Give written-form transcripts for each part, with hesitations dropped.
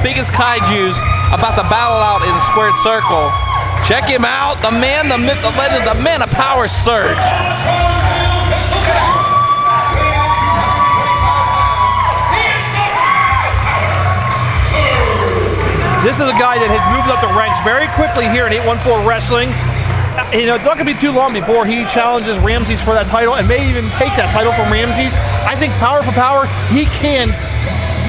biggest kaijus about to battle out in the squared circle. Check him out, the man, the myth, the legend, the man of power, Surge. This is a guy that has moved up the ranks very quickly here in 814 Wrestling. You know, it's not going to be too long before he challenges Ramses for that title and may even take that title from Ramses. I think power for power, he can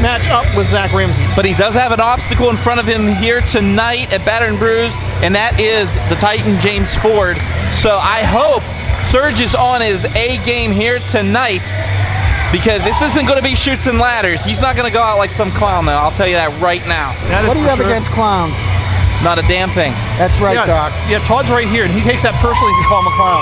match up with Zach Ramses. But he does have an obstacle in front of him here tonight at Battered and Bruised, and that is the Titan James Ford. So I hope Surge is on his A game here tonight, because this isn't going to be chutes and ladders. He's not going to go out like some clown, though. I'll tell you that right now. What do you have against clowns? Not a damn thing. That's right, yeah, Doc. Yeah, Todd's right here, and he takes that personally if you call him a clown.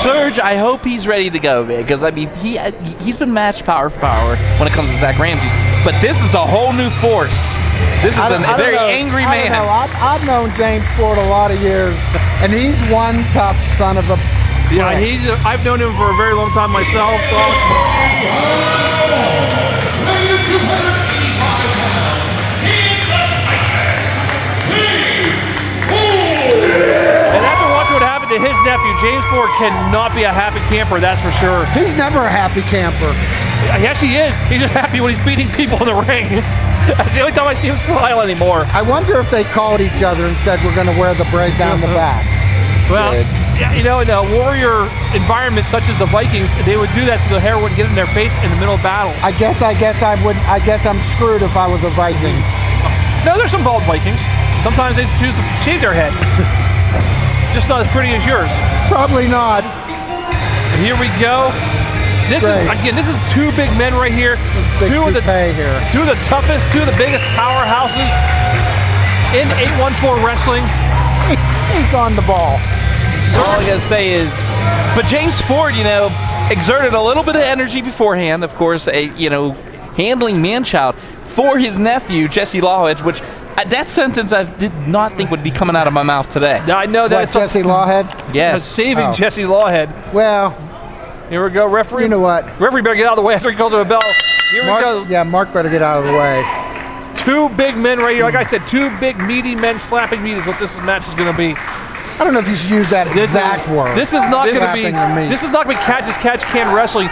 Surge, I hope he's ready to go, man, because I mean he's been matched power for power when it comes to Zach Ramses, but this is a whole new force. This is a very angry man. I've known James Ford a lot of years, and he's one tough son of a. Yeah, I've known him for a very long time myself. And after watching what happened to his nephew, James Ford cannot be a happy camper, that's for sure. He's never a happy camper. Yes, he is. He's just happy when he's beating people in the ring. That's the only time I see him smile anymore. I wonder if they called each other and said, we're going to wear the braid down the back. Well, yeah, you know, in a warrior environment such as the Vikings, they would do that so the hair wouldn't get in their face in the middle of battle. I guess I'm screwed if I was a Viking. No, there's some bald Vikings. Sometimes they choose to shave their head. Just not as pretty as yours. Probably not. And here we go. This is two big men right here. Two of the toughest, two of the biggest powerhouses in 814 Wrestling. He's on the ball. So all I gotta say is, but James Ford, you know, exerted a little bit of energy beforehand, of course, handling man-child for his nephew, Jesse Lawhead, which that sentence I did not think would be coming out of my mouth today. I know that. What, Jesse Lawhead? Yes. Saving Jesse Lawhead. Well, here we go, referee. You know what? Referee better get out of the way after he calls him a bell. Here we go. Yeah, Mark better get out of the way. Two big men right here. Like I said, two big meaty men slapping meat is what this match is going to be. I don't know if you should use that exact word. This is not going to be. This is not going to be catch can wrestling.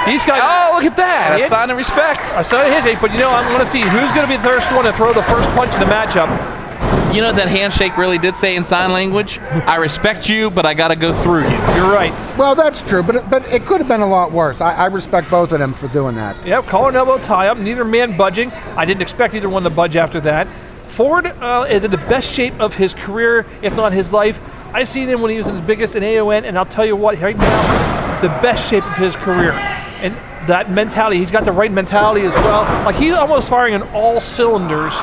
These guys. Oh, look at that! A sign of respect. A sign of his, but you know, I'm going to see who's going to be the first one to throw the first punch in the matchup. You know what that handshake really did say in sign language? I respect you, but I got to go through you. You're right. Well, that's true, but it could have been a lot worse. I respect both of them for doing that. Yep, collar and elbow tie up, neither man budging. I didn't expect either one to budge after that. Ford is in the best shape of his career, if not his life. I've seen him when he was in his biggest in AON, and I'll tell you what, right now, the best shape of his career. And that mentality, he's got the right mentality as well. Like, he's almost firing on all cylinders.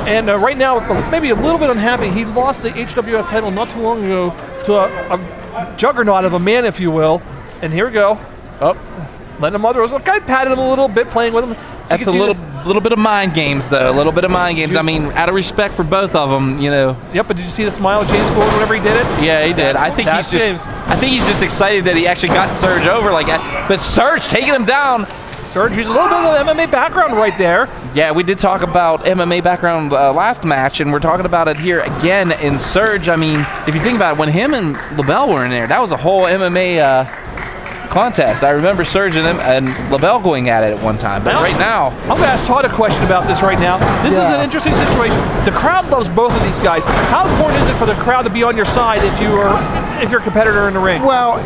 And right now, maybe a little bit unhappy. He lost the HWF title not too long ago to a juggernaut of a man, if you will. And here we go. Oh, letting him mother. Look, I patted him a little bit, playing with him. So that's a little bit of mind games, though. A little bit of mind games. I mean, out of respect for both of them, you know. Yep. But did you see the smile of James Ford whenever he did it? Yeah, he did. I think he's just excited that he actually got Surge over like that. But Surge taking him down. Surge, he's a little bit of an MMA background right there. Yeah, we did talk about MMA background last match, and we're talking about it here again in Surge. I mean, if you think about it, when him and LaBelle were in there, that was a whole MMA contest. I remember Surge and LaBelle going at it at one time, but right now... I'm going to ask Todd a question about this right now. This is an interesting situation. The crowd loves both of these guys. How important is it for the crowd to be on your side if you're a competitor in the ring? Well,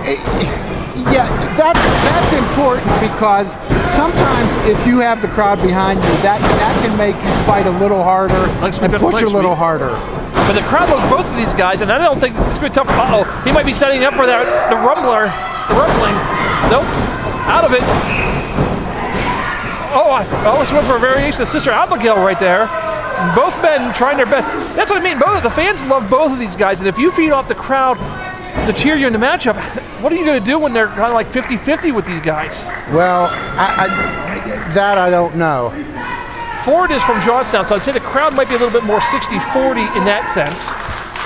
yeah, that's important, because sometimes if you have the crowd behind you, that can make you fight a little harder and push a little harder. But the crowd loves both of these guys, and I don't think it's going to be tough. Uh-oh, he might be setting up for the rumbling. Nope, out of it. Oh, I almost went for a variation of Sister Abigail right there. Both men trying their best. That's what I mean. The fans love both of these guys, and if you feed off the crowd to cheer you in the matchup, what are you going to do when they're kind of like 50-50 with these guys? Well, I don't know. Ford is from Johnstown, so I'd say the crowd might be a little bit more 60-40 in that sense.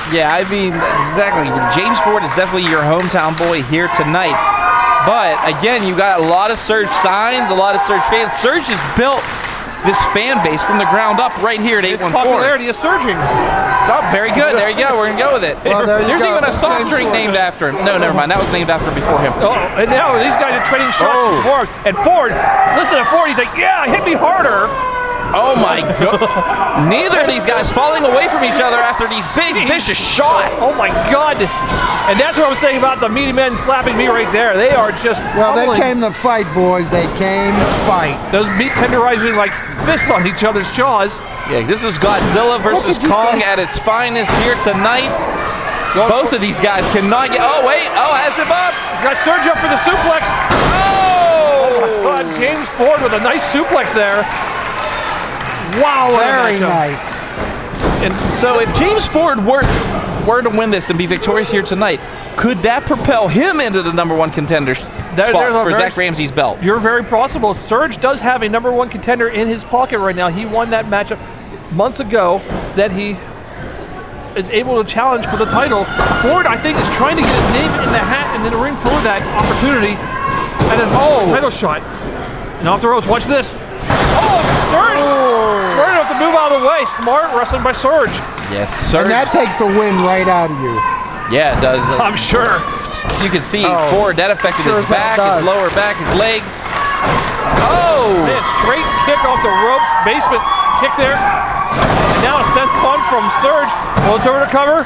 Yeah, I mean, exactly. James Ford is definitely your hometown boy here tonight. But, again, you got a lot of Surge signs, a lot of Surge fans. Surge has built this fan base from the ground up right here at 814. Popularity is surging. Oh, very good. There you go. We're going to go with it. Well, There's even a soft drink named after him. No, never mind. That was named after before him. Oh, and now these guys are trading shots with Ford. And Ford, listen to Ford. He's like, yeah, hit me harder. Oh my God. Neither of these guys falling away from each other after these big, vicious shots. Oh my God. And that's what I was saying about the meaty men slapping me right there. They are just Well, pummeling. they came to fight, boys. They came to fight. Those meat tenderizing like fists on each other's jaws. Yeah, this is Godzilla versus did you Kong say? at its finest here tonight. Both of these guys cannot get. Oh, wait. Oh, has him up. Got Surge up for the suplex. Oh! God, James Ford with a nice suplex there. Wow, what a Very matchup. nice. And so if James Ford were to win this and be victorious here tonight, could that propel him into the #1 contender spot for Zach Ramsey's belt? You're very possible. Surge does have a #1 contender in his pocket right now. He won that matchup months ago that he is able to challenge for the title. Ford, I think, is trying to get his name in the hat and in the ring for that opportunity. And a title shot. And off the ropes, watch this. Oh, Surge! Smart enough to move out of the way. Smart wrestling by Surge. Yes, sir. And that takes the wind right out of you. Yeah, it does. I'm sure. You can see Oh, Ford, that affected sure his as hell back, does. his lower back, his legs. Oh! Man, straight kick off the rope. Basement kick there. And now a senton from Surge. Floats over to cover.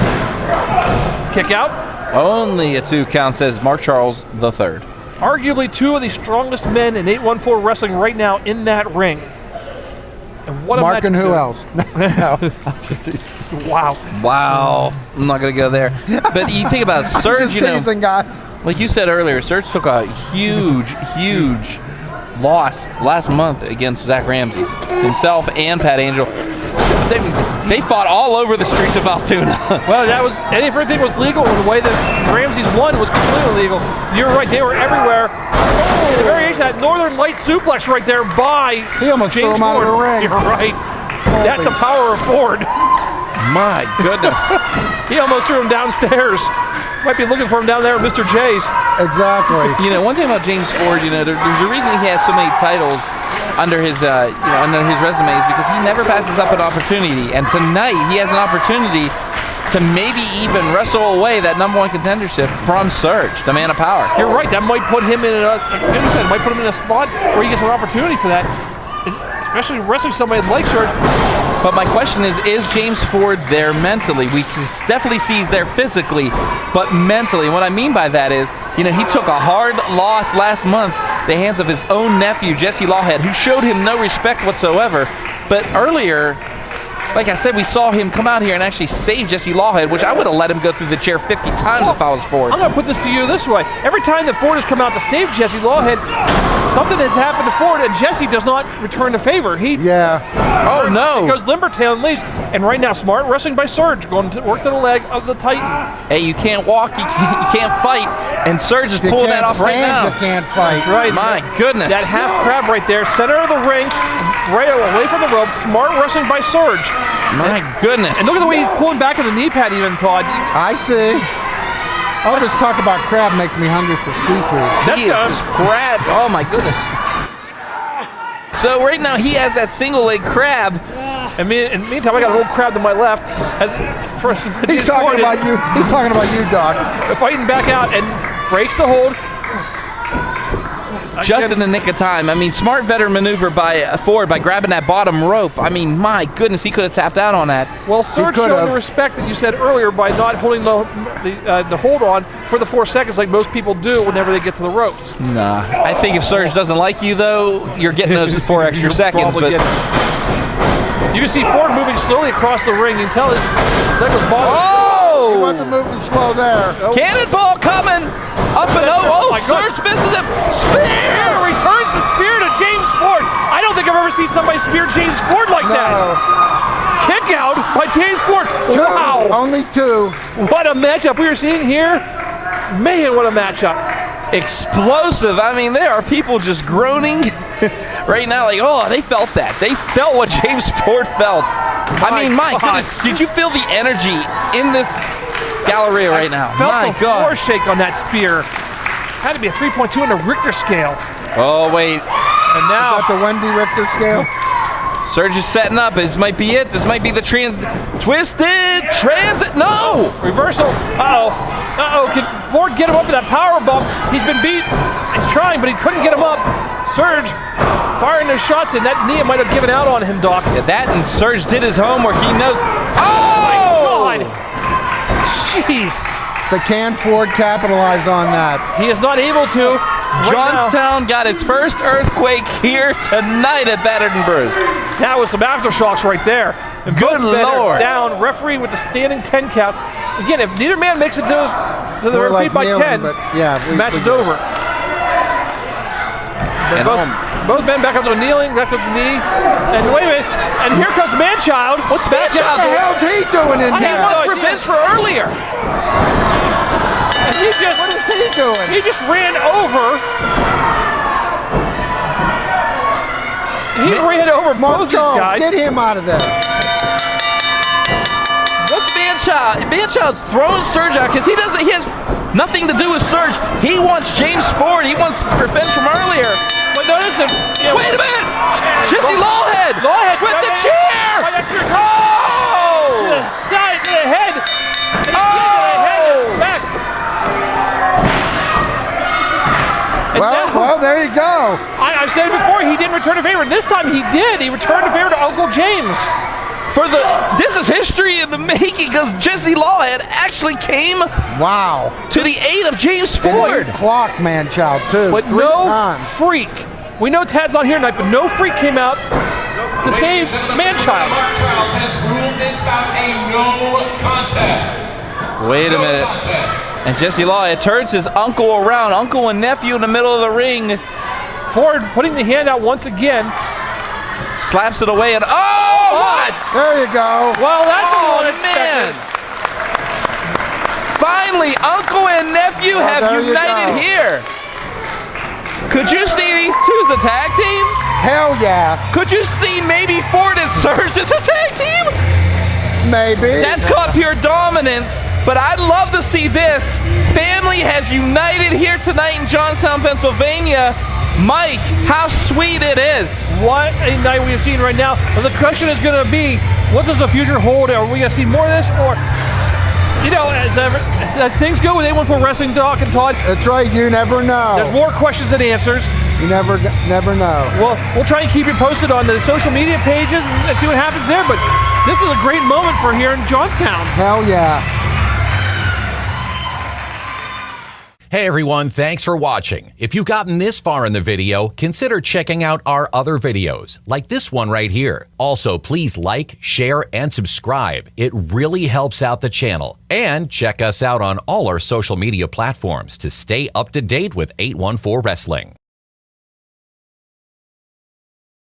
Kick out. Only a 2 count, says Mark Charles III. Arguably two of the strongest men in 814 wrestling right now in that ring. And what a Mark and match. who else? No. Wow. Wow. I'm not going to go there. But you think about Surge, Just you know, teasing, guys. like you said earlier, Surge took a huge loss last month against Zach Ramsey, himself and Pat Angel. They fought all over the streets of Altoona. Well, that was everything was legal, and the way that Ramsey's won was completely legal. You're right; they were everywhere. Oh, the variation of that Northern Light suplex right there by He almost James threw him out of Ford. the ring. You're right. That's the power of Ford. My goodness. He almost threw him downstairs. Might be looking for him down there at Mr. J's. Exactly. You know, one thing about James Ford, you know, there's a reason he has so many titles under his resume is because he never passes up an opportunity. And tonight he has an opportunity to maybe even wrestle away that #1 contendership from Surge, the man of power. You're right. That might put him in a, like you said, might put him in a spot where he gets an opportunity for that, and especially wrestling somebody like Surge. But my question is James Ford there mentally? We definitely see he's there physically, but mentally. And what I mean by that is, you know, he took a hard loss last month at the hands of his own nephew, Jesse Lawhead, who showed him no respect whatsoever. But earlier, like I said, we saw him come out here and actually save Jesse Lawhead, which I would have let him go through the chair 50 times if I was Ford. I'm going to put this to you this way. Every time that Ford has come out to save Jesse Lawhead, something has happened to Ford, and Jesse does not return the favor. He Oh, no. goes limber tail and leaves. And right now, smart wrestling by Surge, going to work to the leg of the Titan. Hey, you can't walk, you can't fight, and Surge is You pulling can't that off right stand, now. you can't fight. Right. My goodness. That half crab right there, center of the ring, right away from the rope. Smart wrestling by Surge. My goodness. And look at the way he's pulling back at the knee pad even, Todd. I see. All this talk about crab makes me hungry for seafood. He is just crab. Oh my goodness. So right now he has that single leg crab. And in the meantime, I got an old crab to my left. He's talking about you. He's talking about you, Doc. Fighting back out and breaks the hold. Just in the nick of time. I mean, smart veteran maneuver by Ford by grabbing that bottom rope. I mean, my goodness, he could have tapped out on that. Well, Surge showed the respect that you said earlier by not holding the hold on for the 4 seconds like most people do whenever they get to the ropes. Nah. I think if Surge doesn't like you, though, you're getting those 4 extra seconds. But you can see Ford moving slowly across the ring. You can tell his leg was bothering. He wasn't moving slow there. Oh. Cannonball coming up and oh, Surge misses him. Spear! Returns the spear to James Ford. I don't think I've ever seen somebody spear James Ford like that. Kick out by James Ford. Wow. Only 2. What a matchup we are seeing here. Man, what a matchup. Explosive. I mean, there are people just groaning right now, like, oh, they felt that. They felt what James Ford felt. I mean, my goodness, did you feel the energy in this Galleria right now? Felt My the God. floor shake on that spear. Had to be a 3.2 on the Richter scale. Oh, wait. And now Is that the Wendy Richter scale? Surge is setting up. This might be it. This might be the twisted transit. No! reversal. Uh-oh. Can Ford get him up with that power bump? He's been beat. He's trying, but he couldn't get him up. Surge firing those shots, and that knee might have given out on him, Doc. Yeah, that and Surge did his homework. He knows. Oh! My God. Jeez. But can Ford capitalize on that? He is not able to. Johnstown got its first earthquake here tonight at Battered and Bruised. That was some aftershocks right there. And Good both men are Lord. down, referee with the standing 10 count. Again, if neither man makes it to the We're referee like by kneeling, 10, but yeah, the match is over. And Both men back up to kneeling, back up to the knee. And wait a minute, and here comes Manchild. What's Manchild What the doing? hell's he doing in I He have there? no wants idea. revenge for earlier. And What is he doing? he just ran over. He ran over both these Jones, guys. get him out of there. What's Manchild? Manchild's throwing Surge out because he has nothing to do with Surge. He wants James Ford. He wants revenge from earlier. But notice him. Wait a minute! Jesse Lawhead! Lawhead with the right chair! right after your Oh! side to the head. Oh! Back. And now- Well, there you go. I've said it before, he didn't return a favor. This time he did. He returned a favor to Uncle James. This is history in the making because Jesse Lawhead actually came Wow. to the aid of James Ford. And he clocked Manchild too. But 3 no times. freak. We know Tad's not here tonight, but no freak came out to save Manchild. Charles has ruled this bout a no contest. Wait a minute. And Jesse Lawhead turns his uncle around, uncle and nephew in the middle of the ring, Ford putting the hand out once again. slaps it away, and oh, what? There you go. Well, that's a Oh, little unexpected. man. Finally, uncle and nephew have there you united go. here. Could you see these two as a tag team? Hell yeah. Could you see maybe Ford and Surge as a tag team? Maybe. That's called pure dominance, but I'd love to see this. Family has united here tonight in Johnstown, Pennsylvania. Mike, how sweet it is. What a night we have seen right now. And the question is going to be, what does the future hold? Are we going to see more of this? Or, you know, as things go with A14 Wrestling, Doc and Todd, That's right. You never know. there's more questions than answers. You never know. Well, we'll try and keep you posted on the social media pages and see what happens there. But this is a great moment for here in Johnstown. Hell yeah. Hey everyone, thanks for watching. If you've gotten this far in the video, consider checking out our other videos, like this one right here. Also, please like, share, and subscribe. It really helps out the channel. And check us out on all our social media platforms to stay up to date with 814 Wrestling.